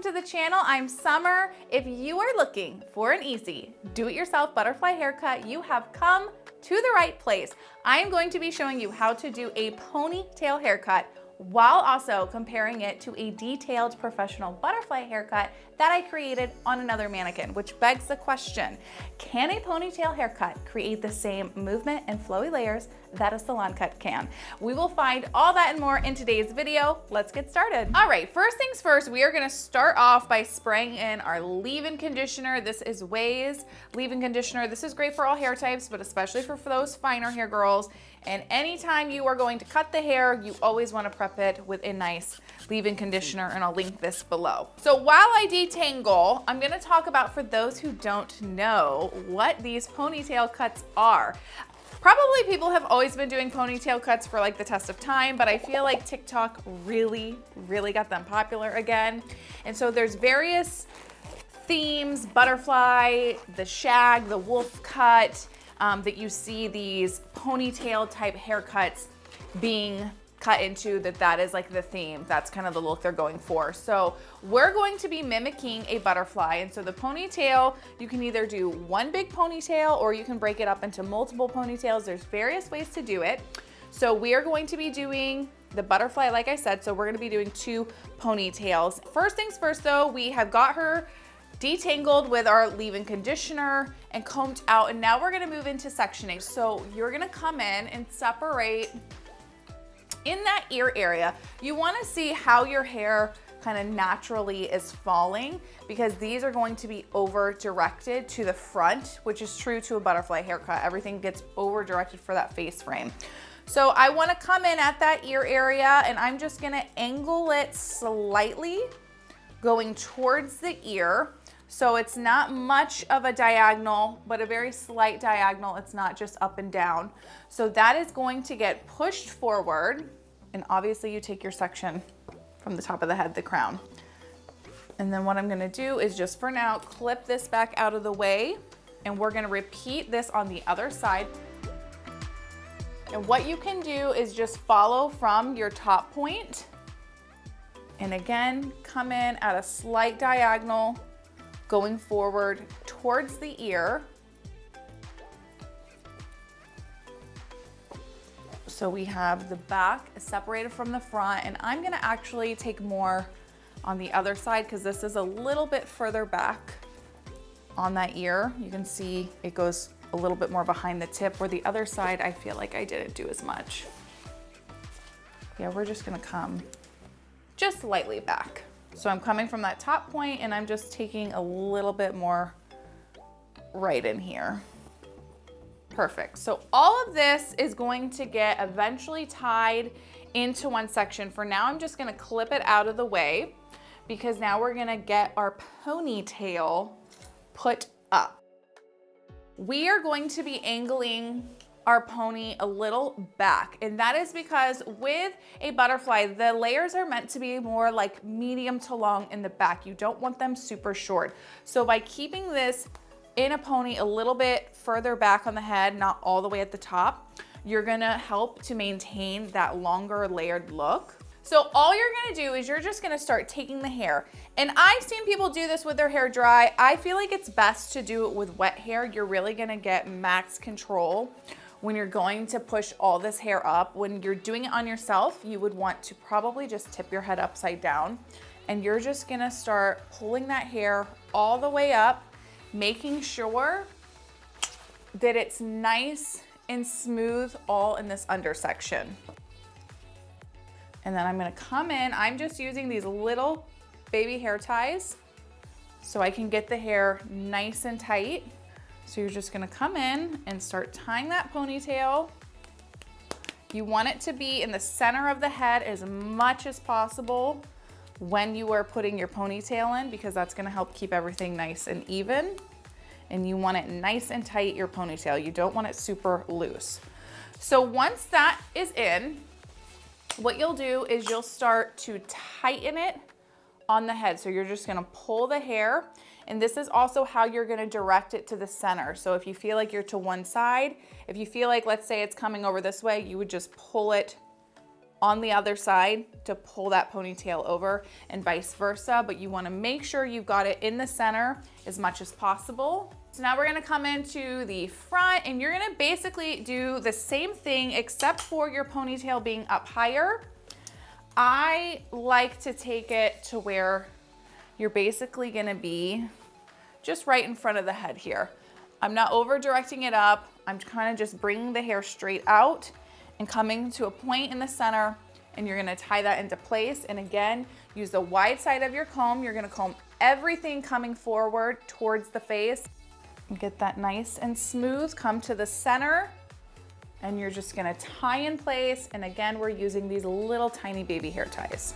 to the channel. I'm Summer. If you are looking for an easy, do-it-yourself butterfly haircut, you have come to the right place. I am going to be showing you how to do a ponytail haircut while also comparing it to a detailed professional butterfly haircut that I created on another mannequin, which begs the question, can a ponytail haircut create the same movement and flowy layers that a salon cut can? We will find all that and more in today's video. Let's get started. All right, first things first, we are gonna start off by spraying in our leave-in conditioner. This is Way's leave-in conditioner. This is great for all hair types, but especially for those finer hair girls. And anytime you are going to cut the hair, you always want to prep it with a nice leave-in conditioner, and I'll link this below. So while I detangle, I'm going to talk about, for those who don't know, what these ponytail cuts are. Probably people have always been doing ponytail cuts for like the test of time, but I feel like TikTok really got them popular again. And so there's various themes: butterfly, the shag, the wolf cut, that you see these ponytail type haircuts being cut into, that is like the theme. That's kind of the look they're going for. So we're going to be mimicking a butterfly. And so the ponytail, you can either do one big ponytail or you can break it up into multiple ponytails. There's various ways to do it. So we are going to be doing the butterfly, like I said, so we're gonna be doing 2 ponytails. First things first though, we have got her detangled with our leave-in conditioner and combed out, and now we're gonna move into sectioning. So you're gonna come in and separate in that ear area. You wanna see how your hair kind of naturally is falling, because these are going to be over-directed to the front, which is true to a butterfly haircut. Everything gets over-directed for that face frame. So I wanna come in at that ear area, and I'm just gonna angle it slightly, going towards the ear. So it's not much of a diagonal, but a very slight diagonal. It's not just up and down. So that is going to get pushed forward. And obviously you take your section from the top of the head, the crown. And then what I'm gonna do is just for now, clip this back out of the way. And we're gonna repeat this on the other side. And what you can do is just follow from your top point. And again, come in at a slight diagonal, going forward towards the ear. So we have the back separated from the front, and I'm gonna actually take more on the other side because this is a little bit further back on that ear. You can see it goes a little bit more behind the tip, where the other side I feel like I didn't do as much. Yeah, we're just gonna come just slightly back. So I'm coming from that top point and I'm just taking a little bit more right in here. Perfect. So all of this is going to get eventually tied into one section. For now, I'm just gonna clip it out of the way, because now we're gonna get our ponytail put up. We are going to be angling our pony a little back, and that is because with a butterfly, the layers are meant to be more like medium to long in the back. You don't want them super short. So by keeping this in a pony a little bit further back on the head, not all the way at the top, you're gonna help to maintain that longer layered look. So all you're gonna do is you're just gonna start taking the hair. And I've seen people do this with their hair dry. I feel like it's best to do it with wet hair. You're really gonna get max control when you're going to push all this hair up. When you're doing it on yourself, you would want to probably just tip your head upside down, and you're just gonna start pulling that hair all the way up, making sure that it's nice and smooth all in this under section. And then I'm gonna come in, I'm just using these little baby hair ties so I can get the hair nice and tight. So you're just gonna come in and start tying that ponytail. You want it to be in the center of the head as much as possible when you are putting your ponytail in, because that's gonna help keep everything nice and even. And you want it nice and tight, your ponytail. You don't want it super loose. So once that is in, what you'll do is you'll start to tighten it on the head. So you're just gonna pull the hair, and this is also how you're gonna direct it to the center. So if you feel like you're to one side, if you feel like, let's say it's coming over this way, you would just pull it on the other side to pull that ponytail over and vice versa, but you wanna make sure you've got it in the center as much as possible. So now we're gonna come into the front and you're gonna basically do the same thing except for your ponytail being up higher. I like to take it to where you're basically gonna be just right in front of the head here. I'm not over directing it up. I'm kind of just bringing the hair straight out and coming to a point in the center, and you're gonna tie that into place. And again, use the wide side of your comb. You're gonna comb everything coming forward towards the face and get that nice and smooth. Come to the center and you're just gonna tie in place. And again, we're using these little tiny baby hair ties.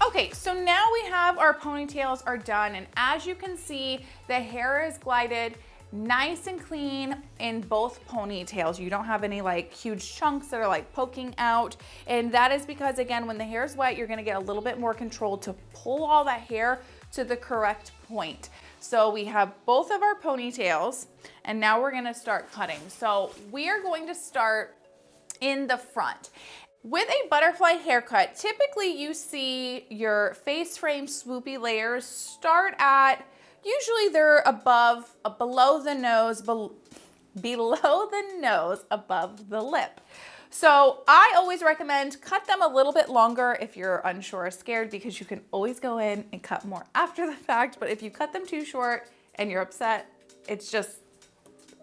Okay, so now we have our ponytails are done, and as you can see, the hair is glided nice and clean in both ponytails. You don't have any like huge chunks that are like poking out, and that is because again, when the hair is wet, you're gonna get a little bit more control to pull all that hair to the correct point. So we have both of our ponytails, and now we're gonna start cutting. So we are going to start in the front. With a butterfly haircut, typically you see your face frame swoopy layers start at, usually they're below the nose, above the lip. So I always recommend cut them a little bit longer if you're unsure or scared, because you can always go in and cut more after the fact. But if you cut them too short and you're upset, it's just,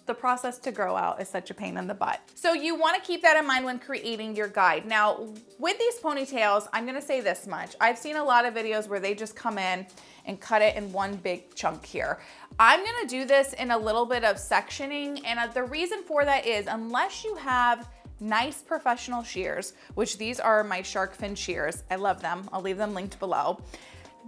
the process to grow out is such a pain in the butt. So you wanna keep that in mind when creating your guide. Now, with these ponytails, I'm gonna say this much. I've seen a lot of videos where they just come in and cut it in one big chunk here. I'm gonna do this in a little bit of sectioning, and the reason for that is unless you have nice professional shears, which these are my shark fin shears. I love them. I'll leave them linked below.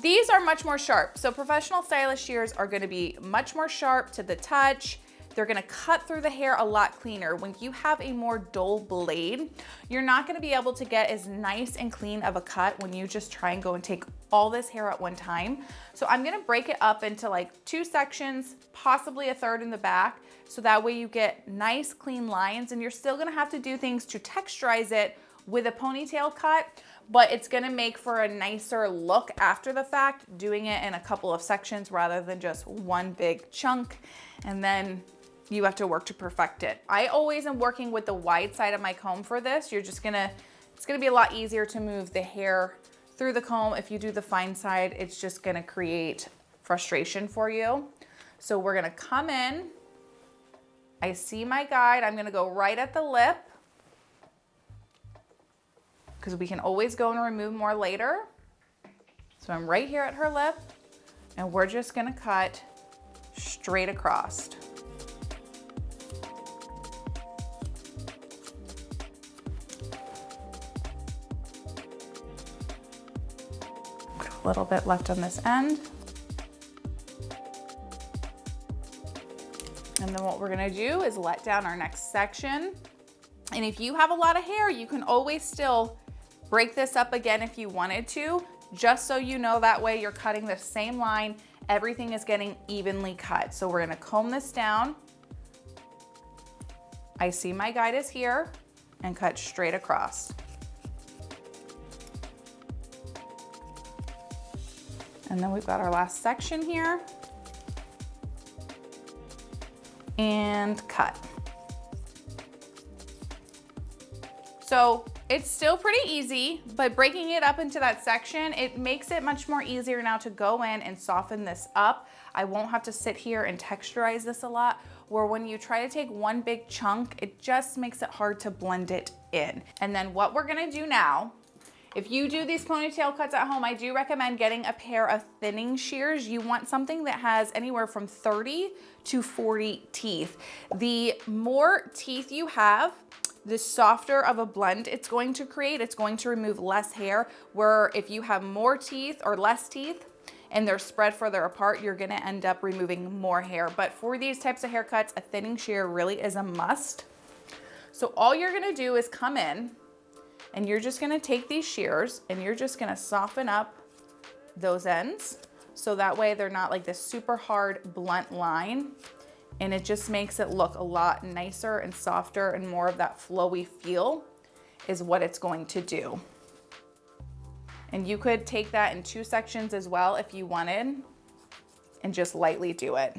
These are much more sharp. So professional stylist shears are gonna be much more sharp to the touch. They're gonna cut through the hair a lot cleaner. When you have a more dull blade, you're not gonna be able to get as nice and clean of a cut when you just try and go and take all this hair at one time. So I'm gonna break it up into like 2 sections, possibly a third in the back, so that way you get nice clean lines, and you're still gonna have to do things to texturize it with a ponytail cut, but it's gonna make for a nicer look after the fact, doing it in a couple of sections rather than just one big chunk, and then you have to work to perfect it. I always am working with the wide side of my comb for this. It's gonna be a lot easier to move the hair through the comb. If you do the fine side, it's just gonna create frustration for you. So we're gonna come in. I see my guide. I'm gonna go right at the lip, because we can always go and remove more later. So I'm right here at her lip, and we're just gonna cut straight across. A little bit left on this end. And then what we're gonna do is let down our next section. And if you have a lot of hair, you can always still break this up again if you wanted to, just so you know that way you're cutting the same line, everything is getting evenly cut. So we're gonna comb this down. I see my guide is here, and cut straight across. And then we've got our last section here, and cut. So it's still pretty easy, but breaking it up into that section, it makes it much more easier now to go in and soften this up. I won't have to sit here and texturize this a lot, where when you try to take one big chunk, it just makes it hard to blend it in. And then what we're gonna do now, if you do these ponytail cuts at home, I do recommend getting a pair of thinning shears. You want something that has anywhere from 30 to 40 teeth. The more teeth you have, the softer of a blend it's going to create. It's going to remove less hair, where if you have more teeth or less teeth and they're spread further apart, you're gonna end up removing more hair. But for these types of haircuts, a thinning shear really is a must. So all you're gonna do is come in, and you're just gonna take these shears and you're just gonna soften up those ends, so that way they're not like this super hard blunt line. and it just makes it look a lot nicer and softer, and more of that flowy feel is what it's going to do. And you could take that in 2 sections as well if you wanted, and just lightly do it.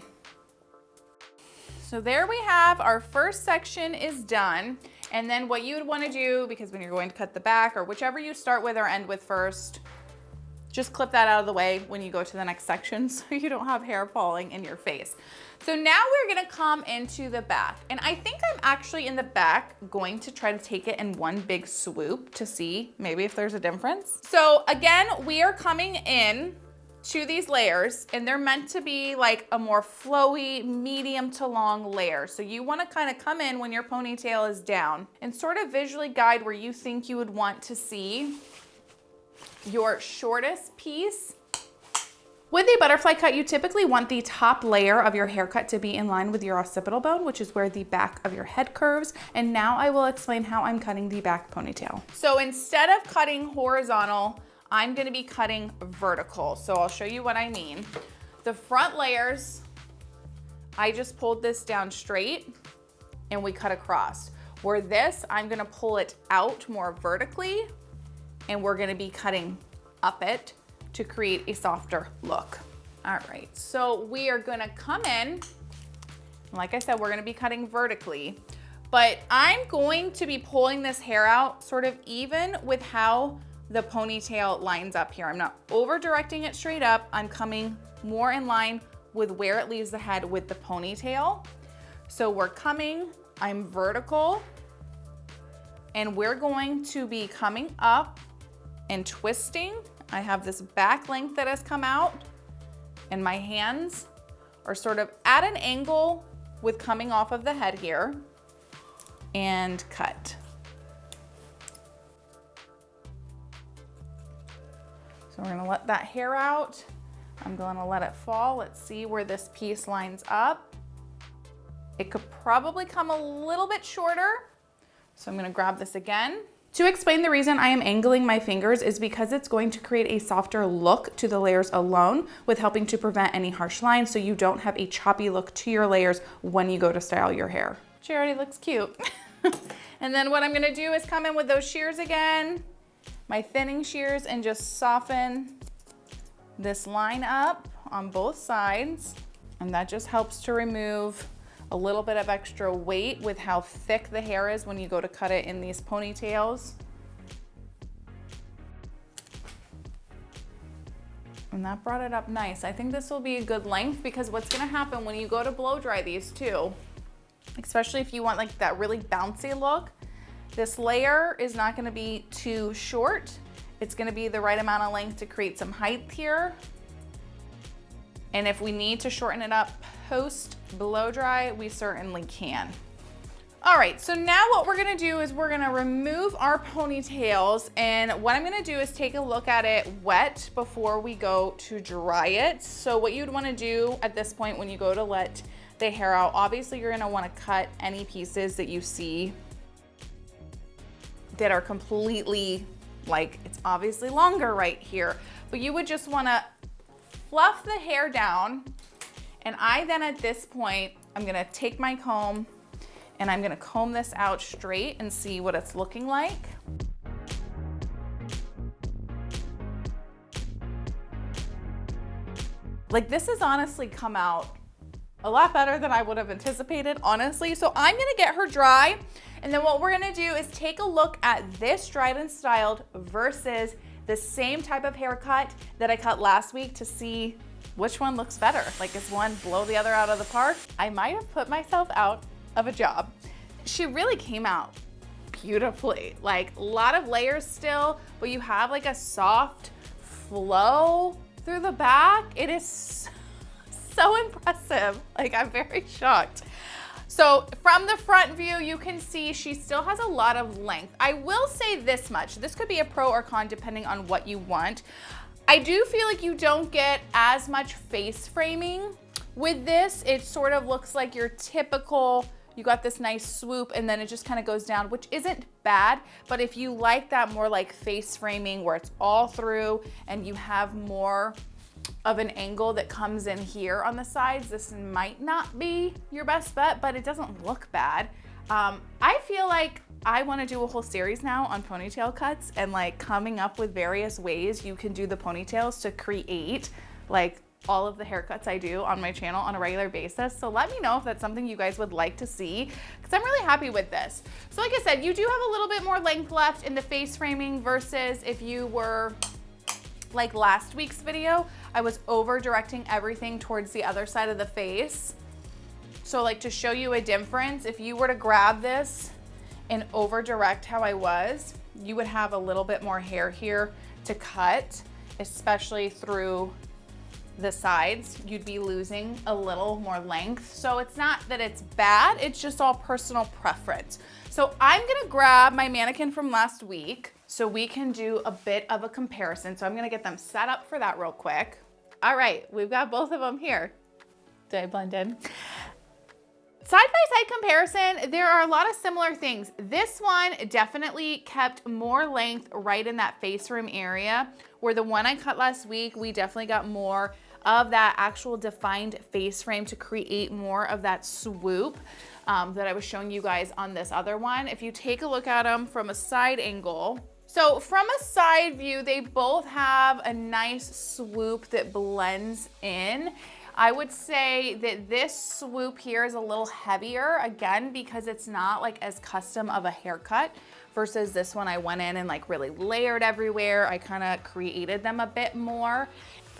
So there we have our first section is done. And then what you would want to do, because when you're going to cut the back or whichever you start with or end with first, just clip that out of the way when you go to the next section so you don't have hair falling in your face. So now we're gonna come into the back. And I think I'm actually in the back going to try to take it in one big swoop to see maybe if there's a difference. So again, we are coming in to these layers, and they're meant to be like a more flowy, medium to long layer. So you wanna kind of come in when your ponytail is down and sort of visually guide where you think you would want to see your shortest piece. With a butterfly cut, you typically want the top layer of your haircut to be in line with your occipital bone, which is where the back of your head curves. And now I will explain how I'm cutting the back ponytail. So instead of cutting horizontal, I'm gonna be cutting vertical. So I'll show you what I mean. The front layers, I just pulled this down straight and we cut across. Where this, I'm gonna pull it out more vertically, and we're gonna be cutting up it to create a softer look. All right, so we are gonna come in, like I said, we're gonna be cutting vertically, but I'm going to be pulling this hair out sort of even with how the ponytail lines up here. I'm not over directing it straight up. I'm coming more in line with where it leaves the head with the ponytail. So we're coming, I'm vertical, and we're going to be coming up and twisting. I have this back length that has come out, and my hands are sort of at an angle with coming off of the head here, and cut. So we're gonna let that hair out. I'm gonna let it fall. Let's see where this piece lines up. It could probably come a little bit shorter. So I'm gonna grab this again. To explain the reason I am angling my fingers is because it's going to create a softer look to the layers alone, with helping to prevent any harsh lines so you don't have a choppy look to your layers when you go to style your hair. She already looks cute. And then what I'm gonna do is come in with those shears again, my thinning shears, and just soften this line up on both sides. And that just helps to remove a little bit of extra weight with how thick the hair is when you go to cut it in these ponytails. And that brought it up nice. I think this will be a good length, because what's gonna happen when you go to blow dry these too, especially if you want like that really bouncy look, this layer is not gonna be too short. It's gonna be the right amount of length to create some height here. And if we need to shorten it up post blow dry, we certainly can. All right, so now what we're gonna do is we're gonna remove our ponytails, and what I'm gonna do is take a look at it wet before we go to dry it. So what you'd wanna do at this point when you go to let the hair out, obviously you're gonna wanna cut any pieces that you see that are completely, like, it's obviously longer right here, but you would just wanna fluff the hair down. And I then at this point, I'm gonna take my comb and I'm gonna comb this out straight and see what it's looking like. Like, this has honestly come out a lot better than I would have anticipated, honestly. So I'm gonna get her dry, and then what we're gonna do is take a look at this dried and styled versus the same type of haircut that I cut last week to see which one looks better. Like, is one blow the other out of the park? I might have put myself out of a job. She really came out beautifully. Like, a lot of layers still, but you have like a soft flow through the back. It is so impressive. Like, I'm very shocked. So from the front view, you can see she still has a lot of length. I will say this much. This could be a pro or con depending on what you want. I do feel like you don't get as much face framing with this. It sort of looks like your typical, you got this nice swoop and then it just kind of goes down, which isn't bad. But if you like that more like face framing where it's all through and you have more of an angle that comes in here on the sides, this might not be your best bet, but it doesn't look bad. I feel like I want to do a whole series now on ponytail cuts and like coming up with various ways you can do the ponytails to create like all of the haircuts I do on my channel on a regular basis. So let me know if that's something you guys would like to see, because I'm really happy with this. So like I said, you do have a little bit more length left in the face framing versus if you were like last week's video, I was over directing everything towards the other side of the face. So like to show you a difference, if you were to grab this and over direct how I was, you would have a little bit more hair here to cut, especially through the sides. You'd be losing a little more length. So it's not that it's bad, it's just all personal preference. So I'm gonna grab my mannequin from last week so we can do a bit of a comparison. So I'm gonna get them set up for that real quick. All right, we've got both of them here. Did I blend in? Side-by-side comparison, there are a lot of similar things. This one definitely kept more length right in that face rim area, where the one I cut last week, we definitely got more of that actual defined face frame to create more of that swoop that I was showing you guys on this other one. If you take a look at them from a side angle, so from a side view, they both have a nice swoop that blends in. I would say that this swoop here is a little heavier, again, because it's not like as custom of a haircut versus this one I went in and like really layered everywhere. I kind of created them a bit more.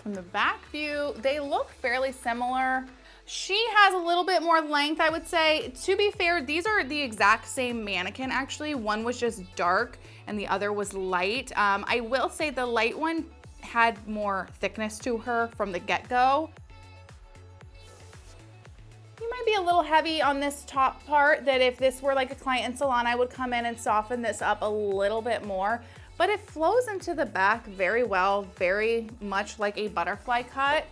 From the back view, they look fairly similar. She has a little bit more length, I would say. To be fair, these are the exact same mannequin, actually. One was just dark and the other was light. I will say the light one had more thickness to her from the get-go. You might be a little heavy on this top part, that if this were like a client in salon, I would come in and soften this up a little bit more, but it flows into the back very well, very much like a butterfly cut.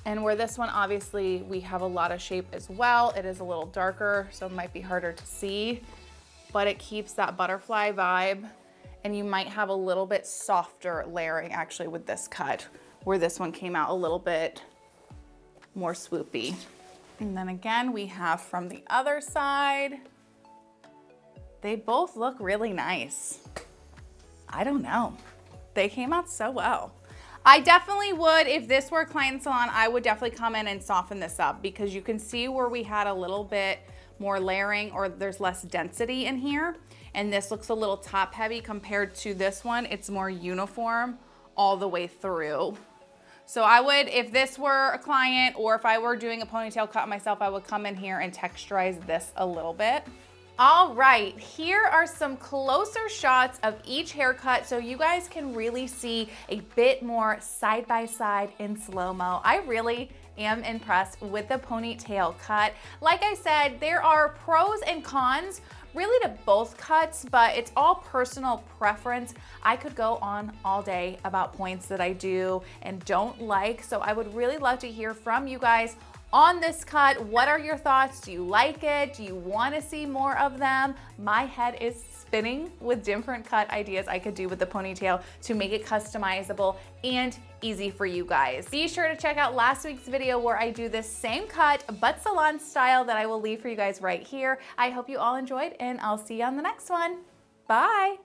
And where this one, obviously, we have a lot of shape as well. It is a little darker, so it might be harder to see, but it keeps that butterfly vibe. And you might have a little bit softer layering actually with this cut, where this one came out a little bit more swoopy. And then again, we have from the other side. They both look really nice. I don't know. They came out so well. I definitely would, if this were a client salon, I would definitely come in and soften this up, because you can see where we had a little bit more layering, or there's less density in here. And this looks a little top heavy compared to this one. It's more uniform all the way through. So I would, if this were a client or if I were doing a ponytail cut myself, I would come in here and texturize this a little bit. All right, here are some closer shots of each haircut so you guys can really see a bit more side by side in slow-mo. I really am impressed with the ponytail cut. Like I said, there are pros and cons really to both cuts, but it's all personal preference. I could go on all day about points that I do and don't like, so I would really love to hear from you guys on this cut. What are your thoughts? Do you like it? Do you want to see more of them? My head is spinning with different cut ideas I could do with the ponytail to make it customizable and easy for you guys. Be sure to check out last week's video where I do this same cut, but salon style, that I will leave for you guys right here. I hope you all enjoyed, and I'll see you on the next one. Bye.